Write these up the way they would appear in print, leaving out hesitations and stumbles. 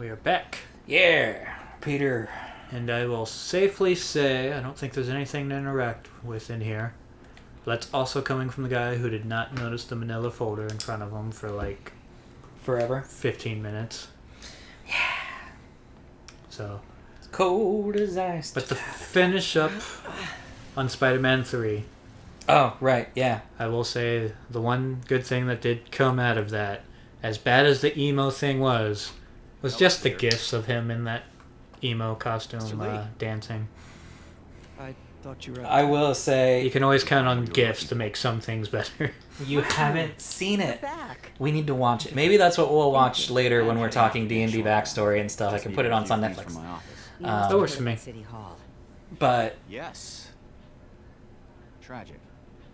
We are back. Yeah, Peter. And I will safely say, I don't think there's anything to interact with in here. But that's also coming from the guy who did not notice the manila folder in front of him for like... Forever. 15 minutes. Yeah. So... It's cold as ice. But to finish up on Spider-Man 3... Oh, right, yeah. I will say the one good thing that did come out of that, as bad as the emo thing was just the gifs of him in that emo costume dancing. I thought you were... I will say... You can always count on gifs to make some things better. You haven't seen it. We need to watch it. Maybe that's what we'll watch later when we're talking D&D backstory and stuff. I can put it on Netflix. That works for me. But... Yes. Tragic.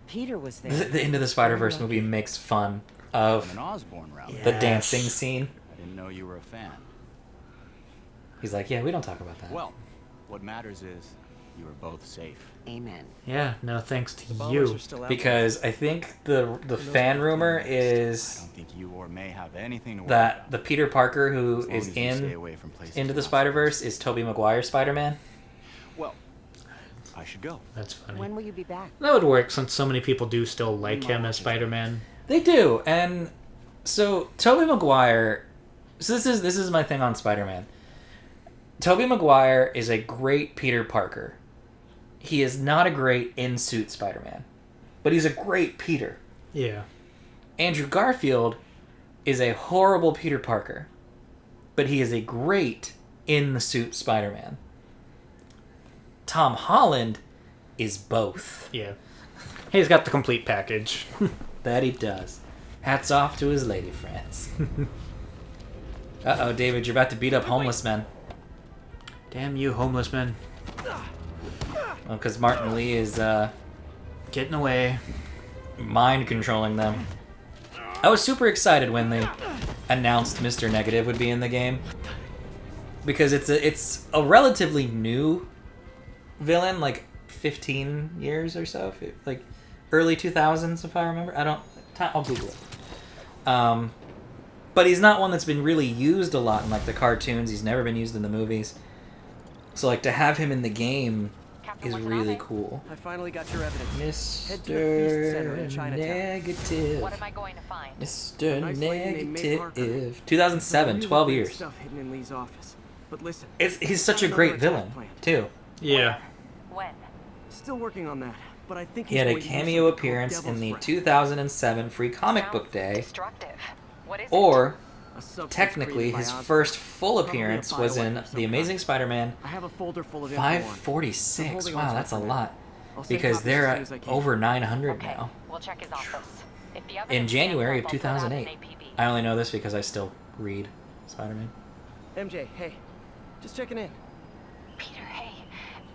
Peter was there. The Into the Spider-Verse movie makes fun of An Osborne rally. the dancing scene. I didn't know you were a fan. He's like, yeah, we don't talk about that. Well, what matters is you are both safe. Amen. Yeah, no thanks to Followers you. are still out Because I think the fan rumor I is don't think you or May have anything to worry that about. the Peter Parker who As long is as you stay in away from places Into the with Spider-Verse is Tobey Maguire's Spider-Man. Well, I should go. That's funny. When will you be back? That would work since so many people do still like him as Spider-Man. They do, and so Tobey Maguire. So this is my thing on Spider-Man. Tobey Maguire is a great Peter Parker. He is not a great in-suit Spider-Man, but he's a great Peter. Yeah. Andrew Garfield is a horrible Peter Parker, but he is a great in-the-suit Spider-Man. Tom Holland is both. Yeah. He's got the complete package. That he does. Hats off to his lady friends. Uh-oh, David, you're about to beat up homeless men. Damn you, homeless men. Well, because Martin Lee is, Getting away. mind controlling them. I was super excited when they announced Mr. Negative would be in the game. Because it's a relatively new villain, like 15 years or so. Like, early 2000s, if I remember. I'll Google it. But he's not one that's been really used a lot in like the cartoons. He's never been used in the movies. So like to have him in the game is really cool. I finally got your evidence. Head to the Feast Center in Mr. Chinatown. Negative. What am I going to find? Mr. Nice lady named May Parker. Negative. 2007, Really 12 great years. Stuff hidden in Lee's office. But listen, He's such a found great another villain, attack plan. too. Yeah. When? Still working on that, but I think He he's had a going to use cameo something called appearance in Devil's the Breath. 2007 Free Comic Sounds Book Day, Destructive. What is or A substance technically created by his Osborn. first full Probably a appearance was in bioweapon of some The Amazing kind. Spider-Man I have a folder full of info on it. I'm 546. holding Wow, onto that's it a for now. lot. I'll send Because copies they're as at soon as I can. over 900 Okay, now. we'll check his office. If the In evidence January of stands up, I'll put out an 2008. APB. I only know this because I still read Spider-Man. MJ, hey, just checking in. Peter, hey.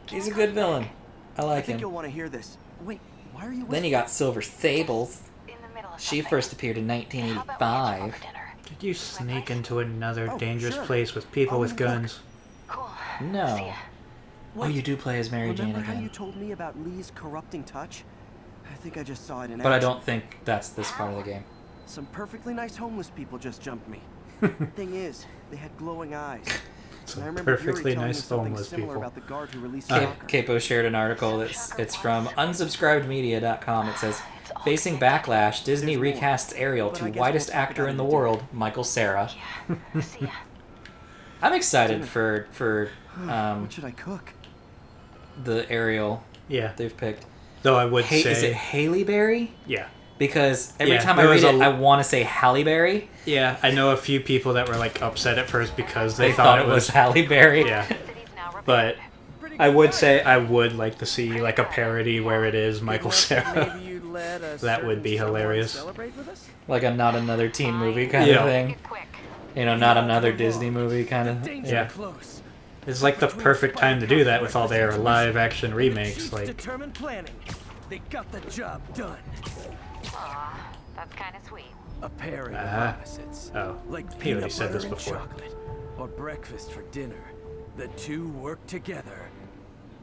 can He's a you good come villain. back? I I like think him. you'll want to hear this. Wait, why are you? Then you got Silver Sables. In the middle of She something. first appeared in How about we catch up 1985. over dinner? Did you sneak into another Oh, dangerous sure. place with people with look. guns? Cool. See No. ya. Oh, you do play as Mary Jane Remember how you again. told me about Lee's corrupting touch? I think I just saw it in But I action. don't think that's this part of the game. Some perfectly nice homeless people just jumped me. Thing is, they had glowing eyes. Some And I remember perfectly Yuri telling me nice something homeless similar people. about the guard who released Ca- Shocker. Capo shared an article it's from unsubscribedmedia.com. It says, facing backlash, Disney There's more. recasts Ariel But to I guess whitest we'll talk actor about in it the in dinner. world, Michael Cera. Yeah. See ya. I'm excited for What should I cook? the Ariel Yeah. they've picked. Though I would Hey, say... is it Halle Berry? Yeah. Because every Yeah, time I there read was it, a- I want to say Halle Berry. Yeah, I know a few people that were like upset at first because they, Thought it was Halle Berry. Yeah. City's now But repaired. I would say I would like to see like a parody where it is Michael Cera. Maybe you'd let a That would be certain someone hilarious. Celebrate with us? Like a not another teen movie kind Yeah. of Make thing. it quick. You know, not another Disney movie kind of. Danger Yeah. close. It's like the perfect time to do that with all their live action remakes. Chief's Like, determined planning. They got the job done. Aw, that's kind of sweet. A pairing of Uh-huh. opposites. oh, Like he already peanut said this butter and before. chocolate, or breakfast for dinner. The two work together.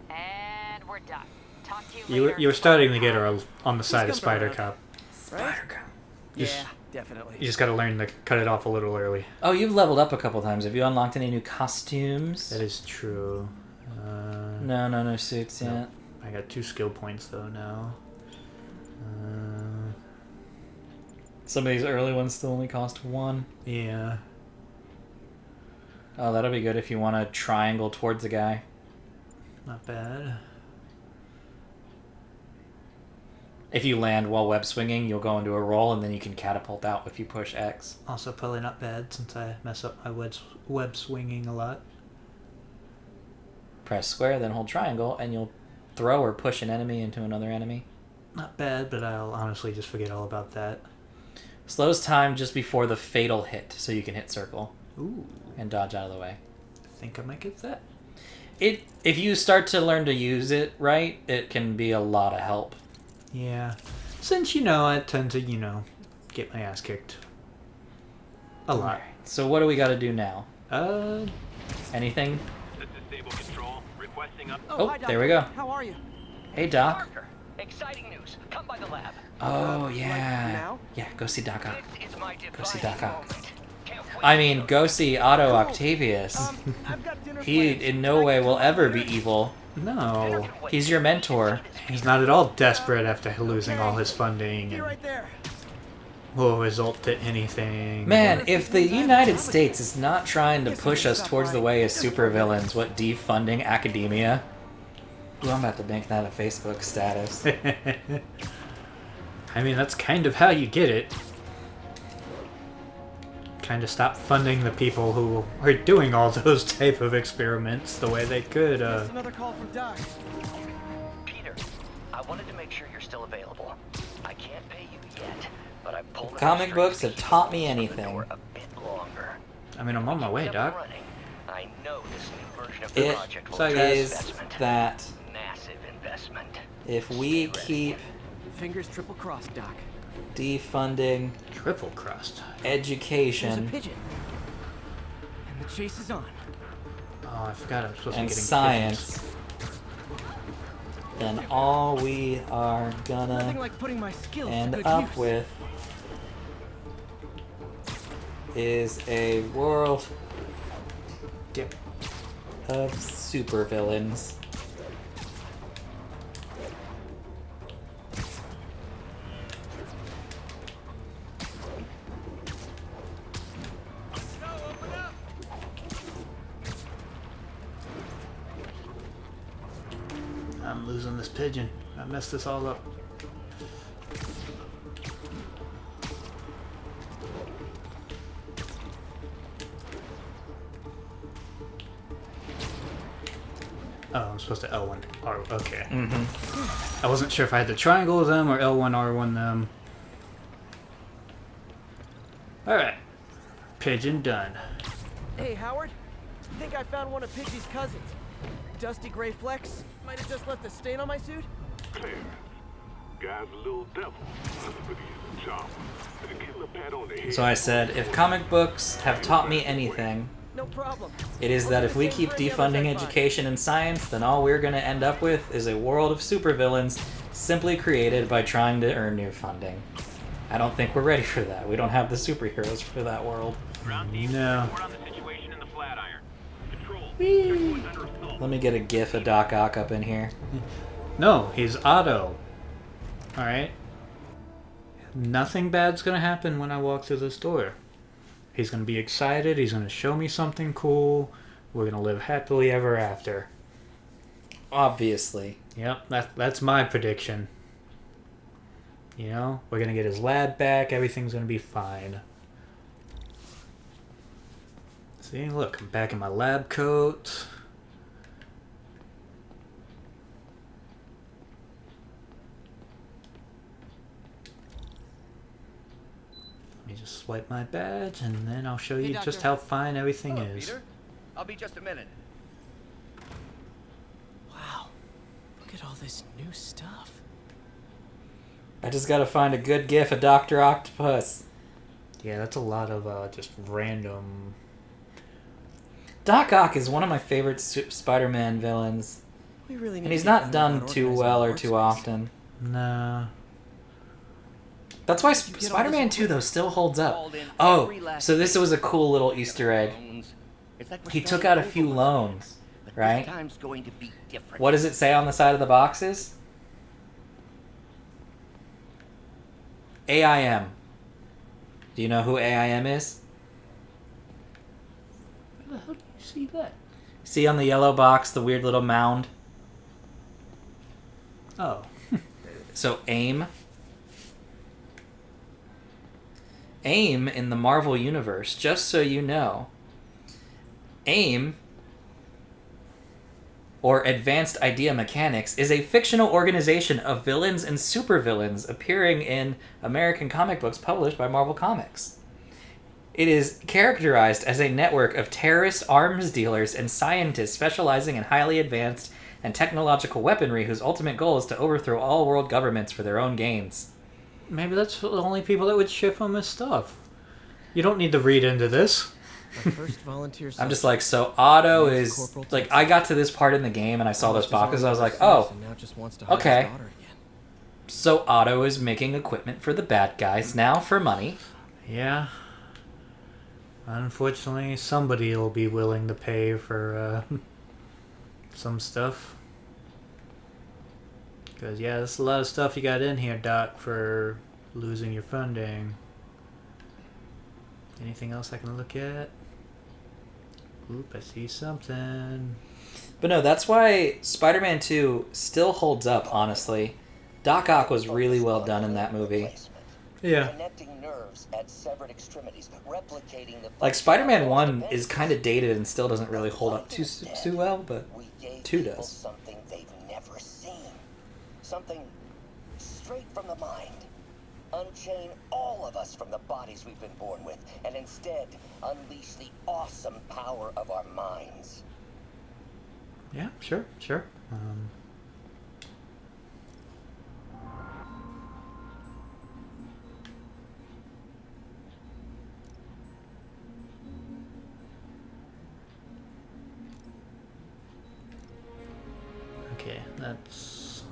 And we're done. Talk to you You later. were starting to get her on the side of He's come Spider around. Cop. Spider Cop. You Yeah, definitely. You just got to learn to cut it off a little early. Oh, you've leveled up a couple times. Have you unlocked any new costumes? That is true. No suits yet. Nope. I got 2 skill points though now. Some of these early ones still only cost 1. Yeah. Oh, that'll be good if you want to triangle towards a guy. Not bad. If you land while web swinging, you'll go into a roll, and then you can catapult out if you push X. Also probably not bad since I mess up my web swinging a lot. Press square, then hold triangle, and you'll throw or push an enemy into another enemy. Not bad, but I'll honestly just forget all about that. Slows time just before the fatal hit, so you can hit circle Ooh. and dodge out of the way. I think I might get that. If you start to learn to use it right, it can be a lot of help. Yeah. Since, I tend to, get my ass kicked. A lot. Alright, so what do we got to do now? Anything? Disable control. Requesting up. Oh, hi, there we Doctor. go. How are you? Hey, Doc. Parker, exciting news. Come by the lab. Oh, like yeah. now? Yeah, go see Doc Ock. This is my Go see defining Doc Ock. moment. Can't wait I to mean, show go you. see Otto Cool. Octavius. I've got dinner He plans. in no way will ever be evil. No. He's your mentor. He's not at all desperate after losing all his funding Be and right there. will result to anything. Man, if the United States is not trying to push us towards the way as supervillains, what, defunding academia? Ooh, I'm about to make that a Facebook status. I mean, that's kind of how you get it. Kind of stop funding the people who are doing all those type of experiments the way they could. That's another call from Doc. Peter, I wanted to make sure you're still available. I can't pay you yet, but I pulled the Comic books have strings taught me to keep the anything. door a bit longer. I mean, I'm on my way, Keep them Doc. running. I know this new version of the It project will Sorry, take guys. investment. that Massive investment. if we keep Fingers triple crossed, Doc. defunding Triple crust. There's a education pigeon. And the chase is on. Oh, I forgot I'm supposed and to be getting science, then all we are Nothing gonna like putting my skills to end good up use. with is a world Yep. of supervillains. I'm losing this pigeon. I messed this all up. Oh, I'm supposed to L1 R. Okay. I wasn't sure if I had to triangle them or L1 R1 them. Alright. Pigeon done. Hey, Howard. I think I found one of Pidgey's cousins. Dusty gray flecks. Might have just left a stain on my suit. Clear. Guy's a little devil, but he's a charmer. And a killer pat on the head. So I said, if comic books have taught me anything, No problem. it is that if we keep defunding education and science, then all we're going to end up with is a world of supervillains simply created by trying to earn new funding. I don't think we're ready for that. We don't have the superheroes for that world. Ground team, No. report on the situation in the Flatiron. Control. Checkpoint's under assault. Let me get a gif of Doc Ock up in here. No, he's Otto. Alright? Nothing bad's gonna happen when I walk through this door. He's gonna be excited, he's gonna show me something cool, we're gonna live happily ever after. Obviously. Yep, that's my prediction. You know, we're gonna get his lab back, everything's gonna be fine. See, look, I'm back in my lab coat. Let me just swipe my badge and then I'll show you just Doctor. how fine everything Hello, is. Peter. I'll be just a minute. Wow. Look at all this new stuff. I just gotta find a good gif of Dr. Octopus. Yeah, that's a lot of just random. Doc Ock is one of my favorite Spider-Man villains. We really need And he's to get not better done about too organizing well our or too workspace. often. Nah. That's why Spider-Man 2 though still holds up. Oh, so this was a cool little Easter egg. He took out a few loans, right? Time's going to be different. What does it say on the side of the boxes? AIM. Do you know who AIM is? Where the hell do you see that? See on the yellow box the weird little mound? Oh. So AIM. AIM in the Marvel Universe, just so you know, AIM, or Advanced Idea Mechanics, is a fictional organization of villains and supervillains appearing in American comic books published by Marvel Comics. It is characterized as a network of terrorist arms dealers and scientists specializing in highly advanced and technological weaponry whose ultimate goal is to overthrow all world governments for their own gains. Maybe that's the only people that would ship him his stuff. You don't need to read into this. My first volunteer. I'm just like, so Otto Yes, is... Corporal Like, Texas. I got to this part in the game and I saw those Lost his arm boxes, I was like, overseas oh, and now just wants to hide his okay. daughter again. So Otto is making equipment for the bad guys now for money. Yeah. Unfortunately, somebody will be willing to pay for some stuff. Because, yeah, there's a lot of stuff you got in here, Doc, for losing your funding. Anything else I can look at? Oop, I see something. But no, that's why Spider-Man 2 still holds up, honestly. Doc Ock was really well done in that movie. Yeah. Connecting nerves at severed extremities, replicating the Like, Spider-Man 1 is kind of dated and still doesn't really hold up too well, but we gave 2 people does. something they've never seen. Something straight from the mind. Unchain all of us from the bodies we've been born with, and instead unleash the awesome power of our minds. Yeah, sure. Okay, that's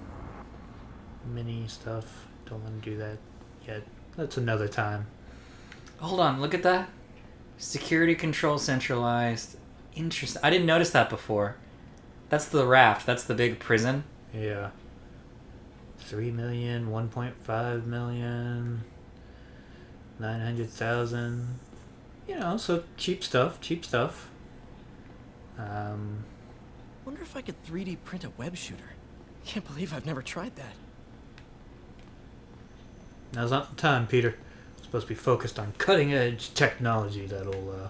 mini stuff. Don't want to do that yet. That's another time. Hold on, look at that. Security control centralized. Interesting. I didn't notice that before. That's the raft. That's the big prison. Yeah. 3 million, 1.5 million, 900,000. You know, so cheap stuff. Wonder if I could 3D print a web shooter. Can't believe I've never tried that. Now's not the time, Peter. We're supposed to be focused on cutting edge technology that'll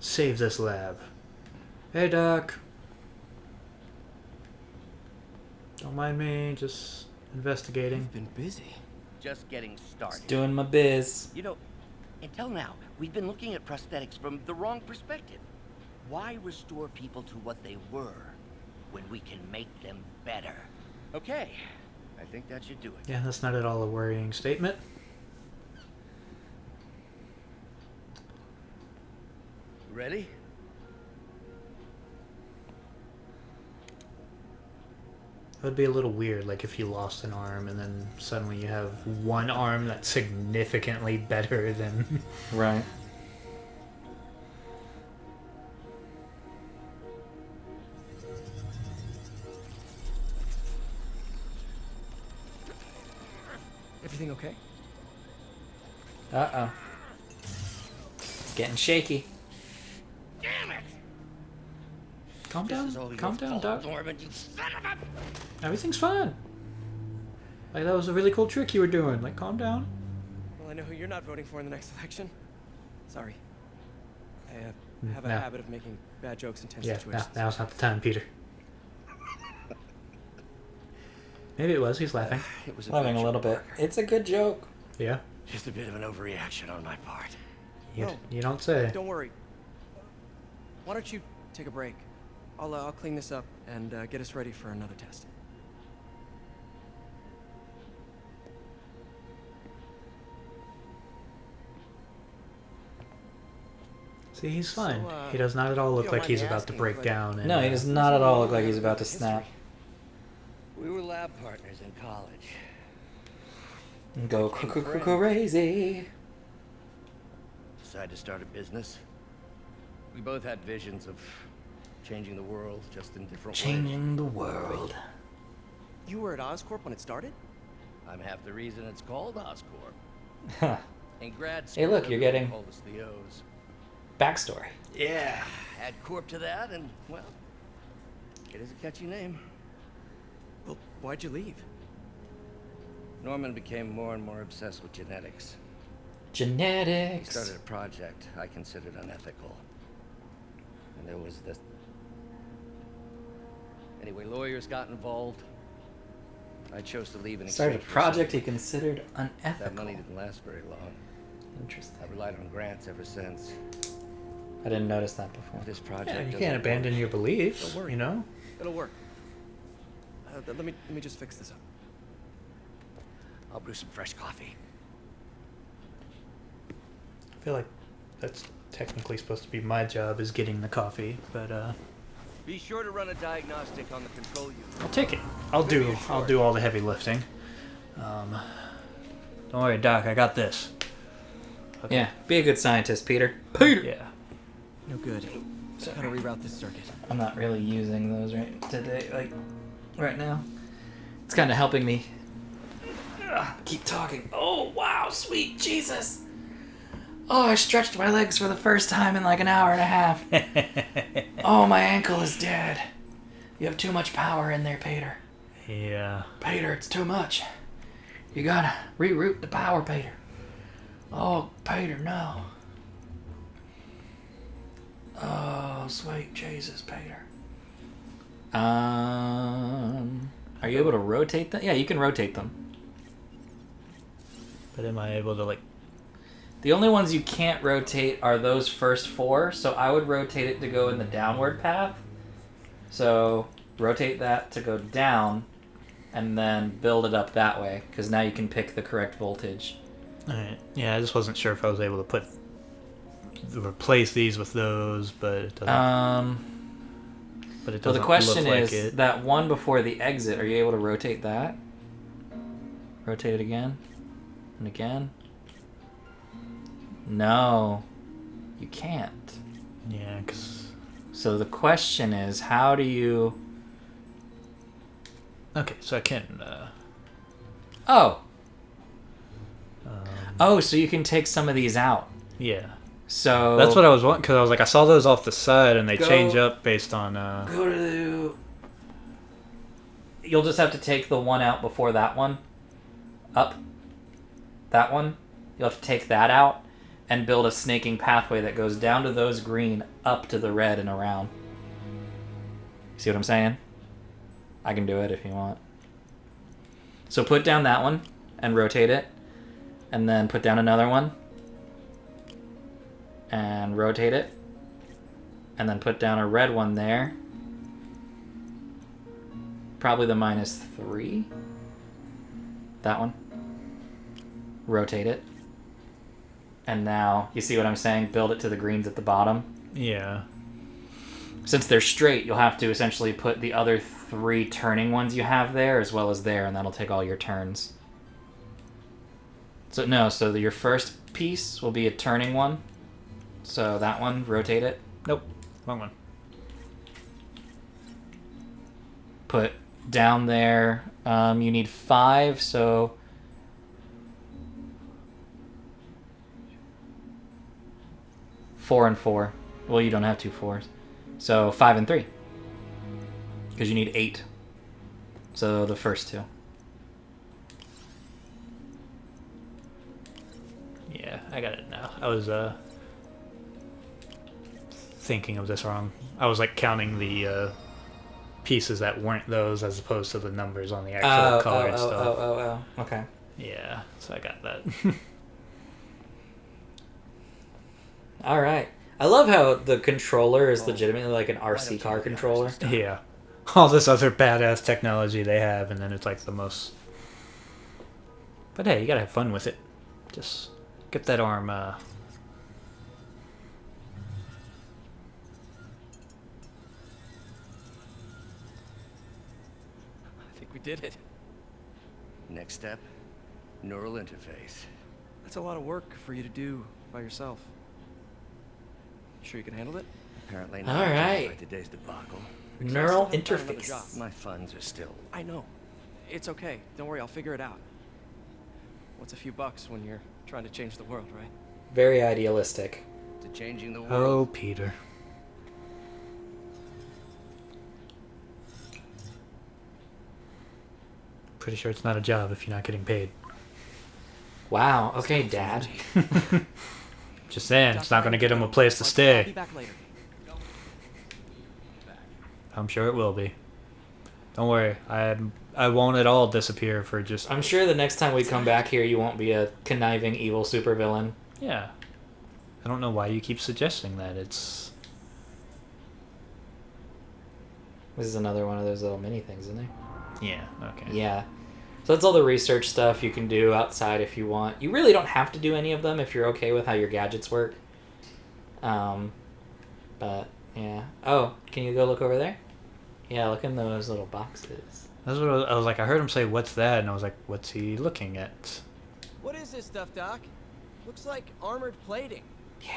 save this lab. Hey, Doc. Don't mind me, just investigating. You've been busy. Just getting started. Doing my biz. You know, until now, we've been looking at prosthetics from the wrong perspective. Why restore people to what they were when we can make them better? Okay, I think that should do it. Yeah, that's not at all a worrying statement. Ready? It would be a little weird, like if you lost an arm and then suddenly you have one arm that's significantly better than... Right. Everything okay? Uh-oh. Getting shaky. Damn it! Calm This down, is all your calm down, fault, Doc. Norman, you son of a... Everything's fine. Like, that was a really cool trick you were doing. Like, calm down. Well, I know who you're not voting for in the next election. Sorry. I have a No. habit of making bad jokes in tense Yeah, situations. now's not the time, Peter. Maybe it was. He's laughing. It was Loving a little bit. It's a good joke. Yeah? Just a bit of an overreaction on my part. You, No. you don't say. Don't worry. Why don't you take a break? I'll clean this up and get us ready for another test. See, he's fine. So, He does not at all look don't like mind he's me about to asking, break but- down. And, No, he does not at all look like he's about to snap. We were lab partners in college. Go crazy. Decided to start a business. We both had visions of changing the world, just in different ways. Changing the world. You were at Oscorp when it started? I'm half the reason it's called Oscorp. Huh. In grad Hey, school, look, you're everyone getting- called us the O's. Backstory. Yeah, add Corp to that, and well, it is a catchy name. Well, why'd you leave? Norman became more and more obsessed with genetics. He Genetics. started a project I considered unethical. And there was this... Anyway, lawyers got involved. I chose to leave in Started a exchange for project he something. considered That unethical. money didn't last very long. Interesting. I relied on grants ever since. I didn't notice that before. If this project Yeah, you doesn't can't abandon work, your beliefs, Don't worry. you know? It'll work. Let me just fix this up. I'll brew some fresh coffee. I feel like that's technically supposed to be my job, is getting the coffee, but Be sure to run a diagnostic on the control unit. I'll take it. I'll do all the heavy lifting. Don't worry, Doc, I got this. Okay. Yeah, be a good scientist, Peter. Peter! Yeah. No good. Gotta reroute this circuit. I'm not really using those right now. It's kind of helping me keep talking. Oh, wow, sweet Jesus. Oh, I stretched my legs for the first time in like an hour and a half. Oh, my ankle is dead. You have too much power in there, Peter. Yeah. Peter, it's too much. You gotta reroute the power, Peter. Oh, Peter, no. Oh, sweet Jesus, Peter. Are you able to rotate them? Yeah, you can rotate them. But am I able to, like... The only ones you can't rotate are those first four, so I would rotate it to go in the downward path. So rotate that to go down, and then build it up that way, because now you can pick the correct voltage. Alright. Yeah, I just wasn't sure if I was able to replace these with those, but it doesn't... But it So doesn't the question look like is, it. that one before the exit, are you able to rotate that? Rotate it again? And again? No. You can't. Yeah, because... So the question is, how do you... Okay, so I can... Oh! Oh, so you can take some of these out. yeah. So... That's what I was wanting, because I was like, I saw those off the side, and they Go- change up based on... Go to... You'll just have to take the one out before that one. Up. That one. You'll have to take that out and build a snaking pathway that goes down to those green, up to the red and around. See what I'm saying? I can do it if you want. So put down that one and rotate it. And then put down another one. And rotate it. And then put down a red one there. Probably the -3. That one. Rotate it. And now, you see what I'm saying? Build it to the greens at the bottom. Yeah. Since they're straight, you'll have to essentially put the other 3 turning ones you have there as well as there, and that'll take all your turns. So, no, so your first piece will be a turning one. So that one, rotate it. Nope. Wrong one. Put down there, you need 5, so... Four and 4. Well, you don't have 2 4s. So 5 and 3. Because you need 8. So the first 2. Yeah, I got it now. I was thinking of this wrong. I was like counting the pieces that weren't those as opposed to the numbers on the actual card stuff. Okay. Yeah, so I got that. All right. I love how the controller is legitimately like an RC car controller. Yeah. All this other badass technology they have, and then it's like the most... But hey, you gotta have fun with it. Just get that arm, I think we did it. Next step, Neural interface. That's a lot of work for you to do by yourself. Sure you can handle it? Apparently All not. right. By today's debacle. Because I Neural still haven't found another job. interface. My funds are still. I know. It's okay. Don't worry, I'll figure it out. What's a few bucks when you're trying to change the world, right? Very idealistic. To changing the world. Oh, Peter. Pretty sure it's not a job if you're not getting paid. Wow. Okay, Dad. Just saying, it's Dr. not going to get him a Raymond, place to I'll be stay. back later. I'm sure it will be. Don't worry, I won't at all disappear for just... I'm sure the next time we come back here, you won't be a conniving evil supervillain. Yeah. I don't know why you keep suggesting that. It's... This is another one of those little mini things, isn't there? Yeah, okay. Yeah. So that's all the research stuff you can do outside if you want. You really don't have to do any of them if you're okay with how your gadgets work. But, yeah. Oh, can you go look over there? Yeah, look in those little boxes. That's what I was like, I heard him say, what's that? And I was like, what's he looking at? What is this stuff, Doc? Looks like armored plating. Yeah,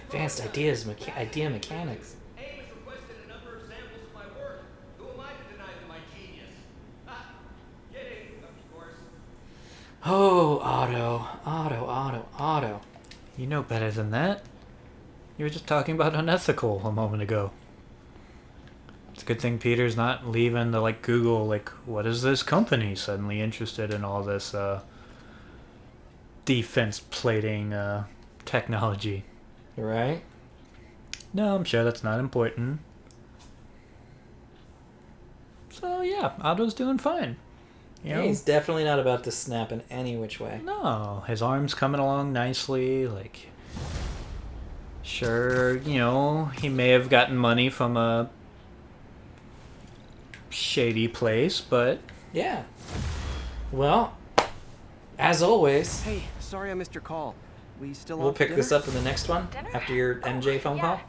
advanced ideas, idea mechanics. Ames requested a number of samples of my work. Who am I to deny them my genius? Ah, kidding, of course. Oh, Otto. You know better than that. You were just talking about unethical a moment ago. It's a good thing Peter's not leaving the, like, Google, like, what is this company suddenly interested in all this, defense plating, technology. Right? No, I'm sure that's not important. So, yeah, Otto's doing fine. You know? He's definitely not about to snap in any which way. No, his arm's coming along nicely, like... Sure, you know, he may have gotten money from a shady place, but... Yeah. Well, as always, Hey, sorry I missed your call. We still we'll on for pick this dinner? up in the next one Dinner? after your MJ phone call.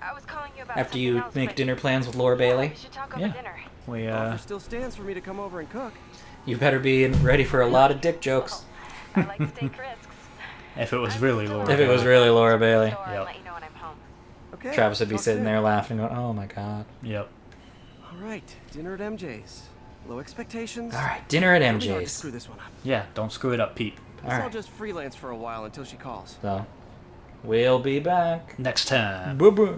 I was calling you about After something you else, make but dinner plans with Laura yeah, Bailey. we should talk over Yeah. dinner. We, Offer still stands for me to come over and cook. You better be ready for a lot of dick jokes. I like to take risks. if it was really Laura. If it was really Laura Bailey. Store and Yep. let you know when I'm home. Okay. Travis would be talk sitting soon. there laughing, going, "Oh my god!" Yep. All right, dinner at MJ's. Low expectations. All right, dinner at It'll be hard to MJ's. screw this one up. Yeah, don't screw it up, Pete. Guess All I'll right. just freelance for a while until she calls. So, we'll be back. Next time. Bye bye.